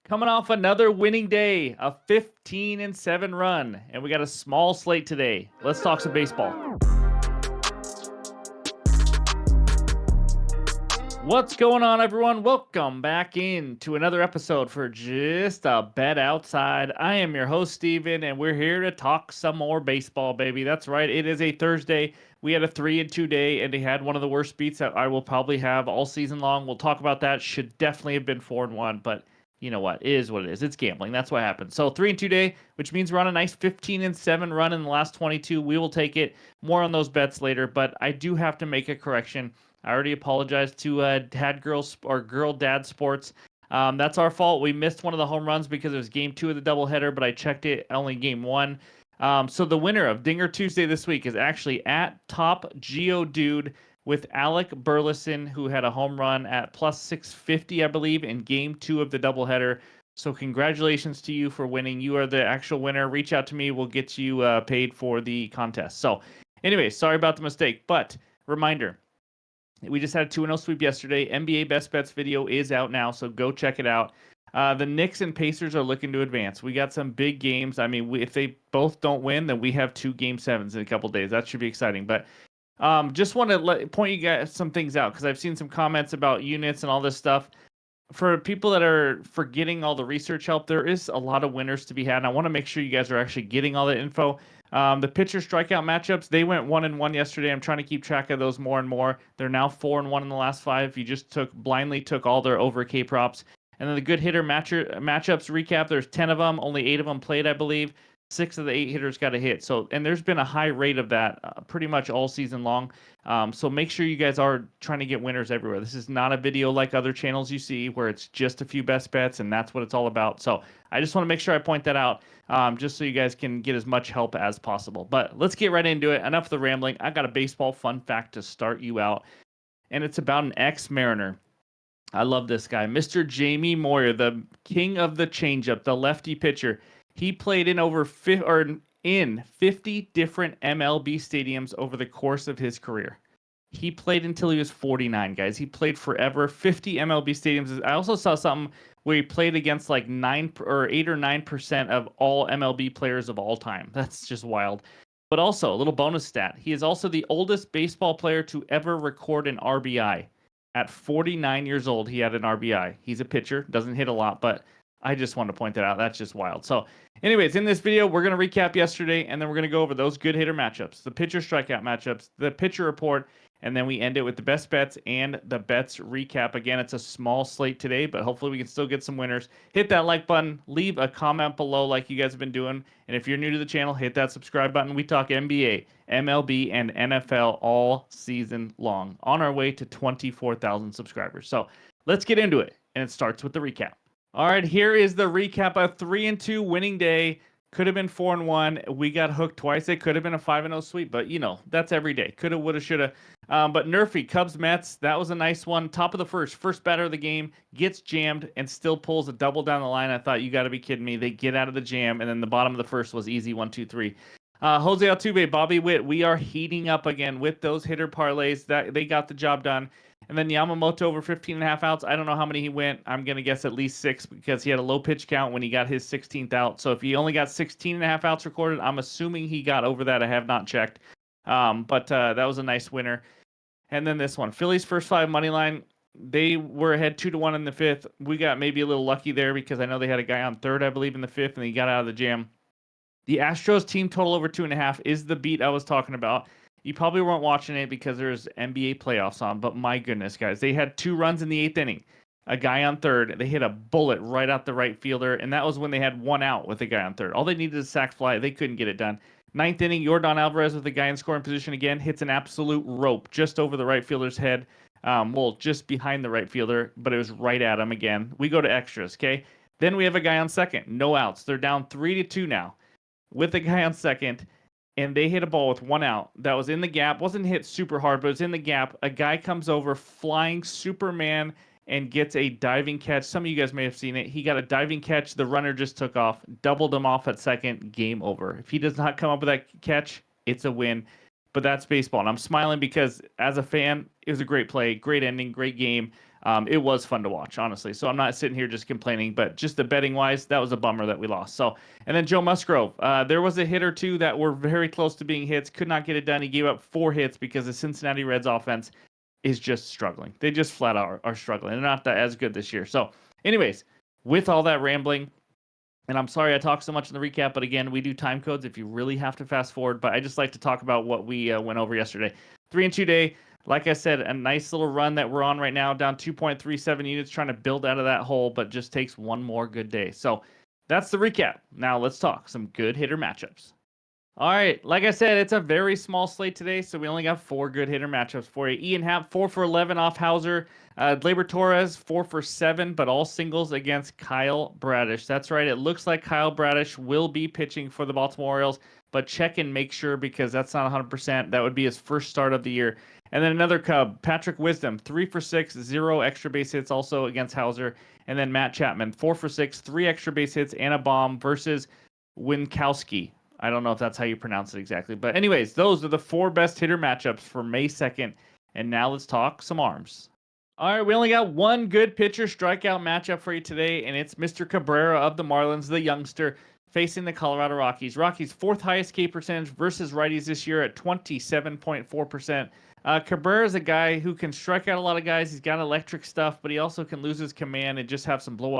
Coming off another winning day, a 15-7 run, and we got a small slate today. Let's talk some baseball. What's going on, everyone? Welcome back in to another episode for Just a Bet Outside. I am your host, Steven, and we're here to talk some more baseball, baby. That's right. It is a Thursday. We had a 3-2 day, and they had one of the worst beats that I will probably have all season long. We'll talk about that. Should definitely have been 4-1, but you know what? It is what it is. It's gambling. That's what happens. So 3-2 day, which means we're on a nice 15-7 run in the last 22. We will take it. More on those bets later, but I do have to make a correction. I already apologized to Dad Girls or Girl Dad Sports. That's our fault. We missed one of the home runs because it was game 2 of the doubleheader, but I checked it only game 1. So the winner of Dinger Tuesday this week is actually at Top Geo Dude with Alec Burleson, who had a home run at plus 650, I believe, in game 2 of the doubleheader. So congratulations to you for winning. You are the actual winner. Reach out to me. We'll get you paid for the contest. So anyway, sorry about the mistake, but reminder, we just had a 2-0 sweep yesterday. NBA Best Bets video is out now, so go check it out. The Knicks and Pacers are looking to advance. We got some big games. I mean, if they both don't win, then we have 2 Game 7s in a couple days. That should be exciting. But just want to point you guys some things out because I've seen some comments about units and all this stuff. For people that are forgetting all the research help, there is a lot of winners to be had. And I want to make sure you guys are actually getting all the info. The pitcher strikeout matchups, they went 1-1 yesterday. I'm trying to keep track of those more and more. They're now 4-1 in the last 5. You just blindly took all their over K props. And then the good hitter matchups recap, there's 10 of them, only 8 of them played, I believe. 6 of the 8 hitters got a hit. So, and there's been a high rate of that pretty much all season long. So make sure you guys are trying to get winners everywhere. This is not a video like other channels you see where it's just a few best bets and that's what it's all about. So I just want to make sure I point that out just so you guys can get as much help as possible. But let's get right into it. Enough of the rambling. I got a baseball fun fact to start you out, and it's about an ex-Mariner. I love this guy, Mr. Jamie Moyer, the king of the changeup, the lefty pitcher. He played in in 50 different MLB stadiums over the course of his career. He played until he was 49, guys. He played forever. 50 MLB stadiums. I also saw something where he played against like 8 or 9% of all MLB players of all time. That's just wild. But also, a little bonus stat. He is also the oldest baseball player to ever record an RBI. At 49 years old, he had an RBI. He's a pitcher, doesn't hit a lot, but I just wanted to point that out. That's just wild. So anyways, in this video, we're going to recap yesterday, and then we're going to go over those good hitter matchups, the pitcher strikeout matchups, the pitcher report, and then we end it with the best bets and the bets recap. Again, it's a small slate today, but hopefully we can still get some winners. Hit that like button, leave a comment below like you guys have been doing. And if you're new to the channel, hit that subscribe button. We talk NBA, MLB, and NFL all season long on our way to 24,000 subscribers. So let's get into it. And it starts with the recap. All right, here is the recap. A 3-2 winning day. Could have been 4-1. We got hooked twice. It could have been a 5-0 sweep, but you know, that's every day. Coulda, woulda, shoulda. But Nerfy, Cubs, Mets, that was a nice one. Top of the first batter of the game, gets jammed and still pulls a double down the line. I thought, you got to be kidding me. They get out of the jam, and then the bottom of the first was easy 1-2-3. Jose Altuve, Bobby Witt, we are heating up again with those hitter parlays. That they got the job done. And then Yamamoto over 15.5 outs. I don't know how many he went. I'm going to guess at least 6 because he had a low pitch count when he got his 16th out. So if he only got 16.5 outs recorded, I'm assuming he got over that. I have not checked. But that was a nice winner. And then this one, Phillies first 5 money line. They were ahead 2-1 in the 5th. We got maybe a little lucky there because I know they had a guy on 3rd, I believe, in the 5th, and he got out of the jam. The Astros team total over 2.5 is the beat I was talking about. You probably weren't watching it because there's NBA playoffs on, but my goodness, guys. They had 2 runs in the 8th inning. A guy on 3rd. They hit a bullet right out the right fielder, and that was when they had 1 out with a guy on 3rd. All they needed is a sac fly. They couldn't get it done. 9th inning, Yordan Alvarez with a guy in scoring position again. Hits an absolute rope just over the right fielder's head. Well, just behind the right fielder, but it was right at him again. We go to extras, okay? Then we have a guy on 2nd. No outs. They're down 3-2 now with a guy on 2nd. And they hit a ball with 1 out that was in the gap. Wasn't hit super hard, but it was in the gap. A guy comes over, flying Superman, and gets a diving catch. Some of you guys may have seen it. He got a diving catch. The runner just took off, doubled him off at 2nd. Game over. If he does not come up with that catch, it's a win. But that's baseball. And I'm smiling because as a fan, it was a great play, great ending, great game. It was fun to watch, honestly. So I'm not sitting here just complaining, but just the betting wise, that was a bummer that we lost. So, and then Joe Musgrove, there was a hit or two that were very close to being hits, could not get it done. He gave up 4 hits because the Cincinnati Reds offense is just struggling. They just flat out are struggling. They're not that as good this year. So, anyways, with all that rambling, and I'm sorry I talked so much in the recap, but again, we do time codes if you really have to fast forward. But I just like to talk about what we went over yesterday. 3-2 day. Like I said, a nice little run that we're on right now, down 2.37 units, trying to build out of that hole, but just takes one more good day. So that's the recap. Now let's talk some good hitter matchups. All right, like I said, it's a very small slate today, so we only got 4 good hitter matchups for you. Ian Happ, 4 for 11 off Hauser. Gleyber Torres, 4 for 7, but all singles against Kyle Bradish. That's right, it looks like Kyle Bradish will be pitching for the Baltimore Orioles, but check and make sure because that's not 100%. That would be his first start of the year. And then another Cub, Patrick Wisdom, 3 for 6, 0 extra base hits also against Hauser. And then Matt Chapman, 4 for 6, 3 extra base hits and a bomb versus Winkowski. I don't know if that's how you pronounce it exactly. But anyways, those are the 4 best hitter matchups for May 2nd. And now let's talk some arms. All right, we only got 1 good pitcher strikeout matchup for you today, and it's Mr. Cabrera of the Marlins, the youngster, facing the Colorado Rockies. Rockies' 4th highest K percentage versus righties this year at 27.4%. Cabrera is a guy who can strike out a lot of guys. He's got electric stuff, but he also can lose his command and just have some blow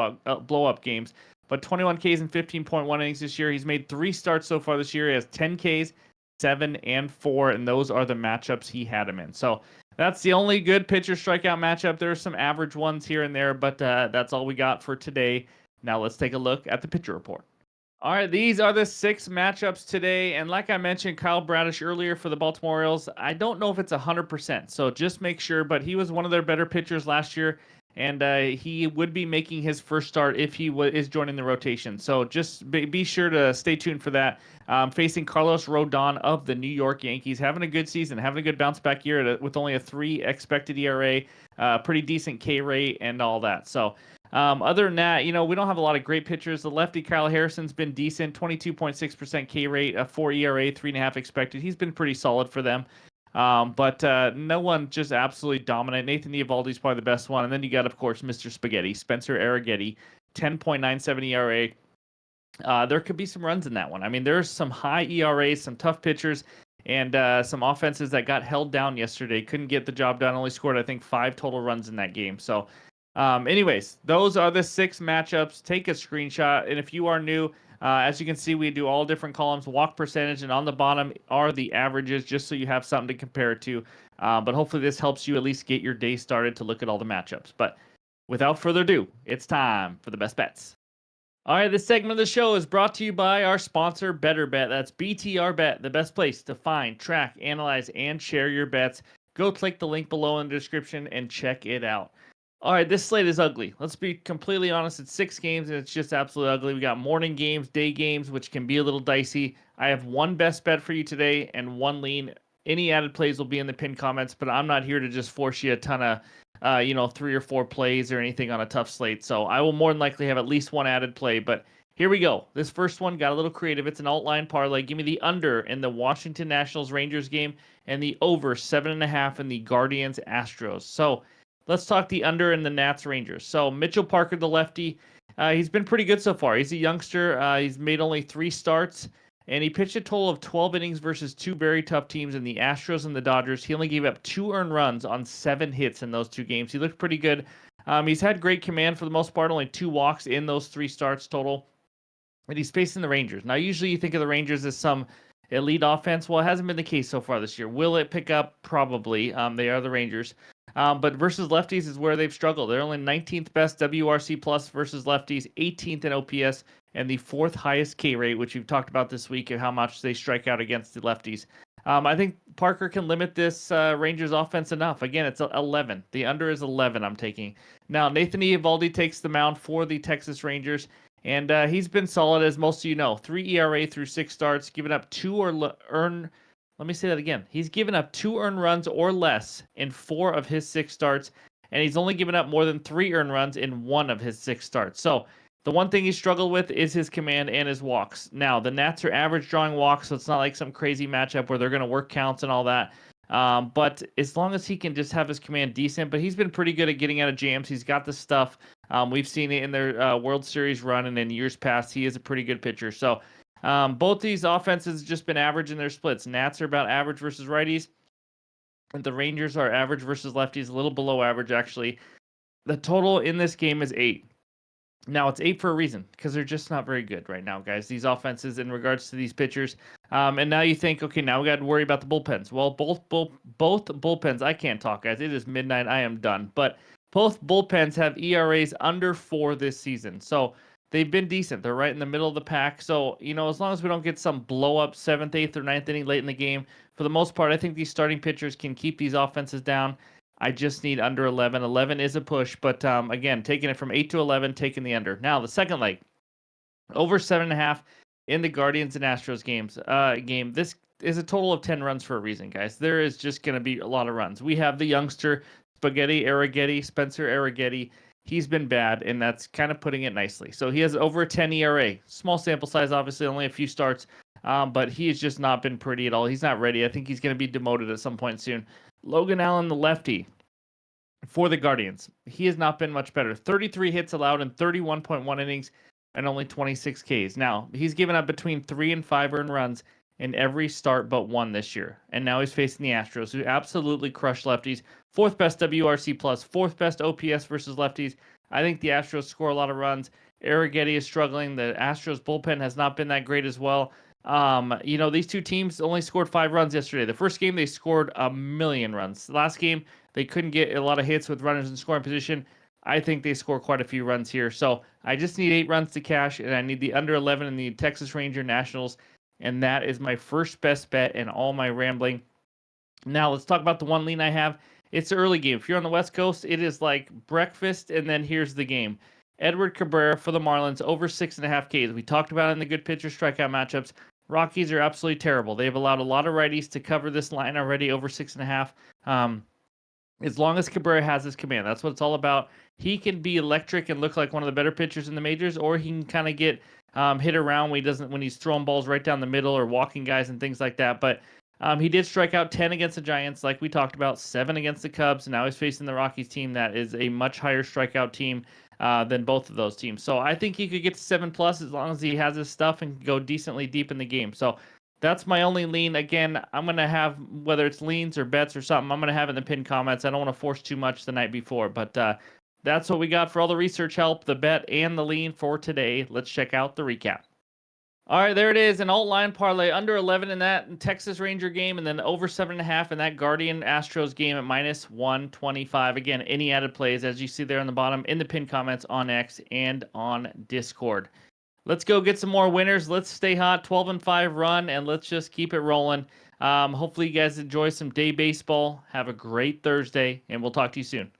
up games. But 21 Ks and 15.1 innings this year. He's made 3 starts so far this year. He has 10 Ks, 7 and 4, and those are the matchups he had him in. So that's the only good pitcher strikeout matchup. There are some average ones here and there, but that's all we got for today. Now let's take a look at the pitcher report. All right, these are the 6 matchups today. And like I mentioned, Kyle Bradish earlier for the Baltimore Orioles, I don't know if it's 100%. So just make sure, but he was one of their better pitchers last year. And he would be making his first start if he is joining the rotation. So just be sure to stay tuned for that. Facing Carlos Rodon of the New York Yankees, having a good season, having a good bounce back year with only a 3 expected ERA, pretty decent K rate and all that. So other than that, we don't have a lot of great pitchers. The lefty Kyle Harrison's been decent, 22.6% K rate, a 4 ERA, 3.5 expected. He's been pretty solid for them. But no one just absolutely dominant. Nathan Eovaldi's probably the best one. And then you got, of course, Mr. Spaghetti, Spencer Arrighetti, 10.97 ERA. There could be some runs in that one. I mean, there's some high ERAs, some tough pitchers, and some offenses that got held down yesterday. Couldn't get the job done. Only scored, I think, 5 total runs in that game. So anyways, those are the 6 matchups. Take a screenshot. And if you are new, as you can see, we do all different columns, walk percentage, and on the bottom are the averages, just so you have something to compare it to. But hopefully this helps you at least get your day started to look at all the matchups. But without further ado, it's time for the best bets. All right, this segment of the show is brought to you by our sponsor, Better Bet. That's BTR Bet, the best place to find, track, analyze, and share your bets. Go click the link below in the description and check it out. All right, this slate is ugly. Let's be completely honest. It's 6 games, and it's just absolutely ugly. We got morning games, day games, which can be a little dicey. I have 1 best bet for you today and 1 lean. Any added plays will be in the pinned comments, but I'm not here to just force you a ton of, 3 or 4 plays or anything on a tough slate. So I will more than likely have at least 1 added play, but here we go. This first one got a little creative. It's an alt-line parlay. Give me the under in the Washington Nationals-Rangers game and the over 7.5 in the Guardians-Astros. So let's talk the under in the Nats Rangers. So Mitchell Parker, the lefty, he's been pretty good so far. He's a youngster. He's made only 3 starts, and he pitched a total of 12 innings versus 2 very tough teams in the Astros and the Dodgers. He only gave up 2 earned runs on 7 hits in those 2 games. He looked pretty good. He's had great command for the most part, only 2 walks in those 3 starts total. And he's facing the Rangers. Now, usually you think of the Rangers as some elite offense. Well, it hasn't been the case so far this year. Will it pick up? Probably. They are the Rangers. But versus lefties is where they've struggled. They're only 19th best WRC plus versus lefties, 18th in OPS, and the 4th highest K rate, which we've talked about this week, of how much they strike out against the lefties. I think Parker can limit this Rangers offense enough. Again, it's 11. The under is 11 I'm taking. Now, Nathan Eovaldi takes the mound for the Texas Rangers, and he's been solid, as most of you know. 3 ERA through 6 starts, given up 2 Let me say that again. He's given up 2 earned runs or less in 4 of his 6 starts, and he's only given up more than 3 earned runs in 1 of his 6 starts. So the one thing he's struggled with is his command and his walks. Now, the Nats are average drawing walks, so it's not like some crazy matchup where they're going to work counts and all that. But as long as he can just have his command decent, but he's been pretty good at getting out of jams. He's got the stuff. We've seen it in their World Series run, and in years past, he is a pretty good pitcher. So both these offenses just been average in their splits. Nats are about average versus righties, and the Rangers are average versus lefties, a little below average actually. The total in this game is 8. Now it's 8 for a reason, because they're just not very good right now, guys. These offenses in regards to these pitchers, and now you think, okay, now we got to worry about the bullpens. Well, both bullpens. I can't talk, guys. It is midnight. I am done. But both bullpens have ERAs under 4 this season, so they've been decent. They're right in the middle of the pack. So as long as we don't get some blow up 7th, 8th, or 9th inning late in the game, for the most part, I think these starting pitchers can keep these offenses down. I just need under 11. 11 is a push, but again, taking it from 8 to 11, taking the under. Now, the second leg, over 7.5 in the Guardians and Astros game. This is a total of 10 runs for a reason, guys. There is just going to be a lot of runs. We have the youngster Spencer Arrighetti. He's been bad, and that's kind of putting it nicely. So he has over a 10 ERA. Small sample size, obviously, only a few starts, but he has just not been pretty at all. He's not ready. I think he's going to be demoted at some point soon. Logan Allen, the lefty, for the Guardians. He has not been much better. 33 hits allowed in 31.1 innings and only 26 Ks. Now, he's given up between 3 and 5 earned runs in every start but one this year. And now he's facing the Astros, who absolutely crushed lefties. 4th best WRC+, 4th best OPS versus lefties. I think the Astros score a lot of runs. Arrighetti is struggling. The Astros bullpen has not been that great as well. These two teams only scored 5 runs yesterday. The first game, they scored 1,000,000 runs. The last game, they couldn't get a lot of hits with runners in scoring position. I think they score quite a few runs here. So I just need 8 runs to cash, and I need the under 11 in the Texas Ranger Nationals. And that is my first best bet in all my rambling. Now let's talk about the one lean I have. It's the early game. If you're on the West Coast, it is like breakfast, and then here's the game. Edward Cabrera for the Marlins, over 6.5 Ks. We talked about it in the good pitcher strikeout matchups. Rockies are absolutely terrible. They've allowed a lot of righties to cover this line already, over 6.5. As long as Cabrera has his command, that's what it's all about. He can be electric and look like one of the better pitchers in the majors, or he can kind of get hit around when he's throwing balls right down the middle or walking guys and things like that. But he did strike out 10 against the Giants, like we talked about, 7 against the Cubs, and now he's facing the Rockies team that is a much higher strikeout team than both of those teams. So I think he could get to 7+ as long as he has his stuff and can go decently deep in the game. So that's my only lean. Again, I'm going to have, whether it's leans or bets or something, I'm going to have it in the pinned comments. I don't want to force too much the night before, but that's what we got for all the research help, the bet, and the lean for today. Let's check out the recap. All right, there it is. An alt line parlay, under 11 in that Texas Ranger game, and then over 7.5 in that Guardian Astros game at -125. Again, any added plays, as you see there on the bottom, in the pinned comments on X and on Discord. Let's go get some more winners. Let's stay hot, 12-5 run, and let's just keep it rolling. Hopefully you guys enjoy some day baseball. Have a great Thursday, and we'll talk to you soon.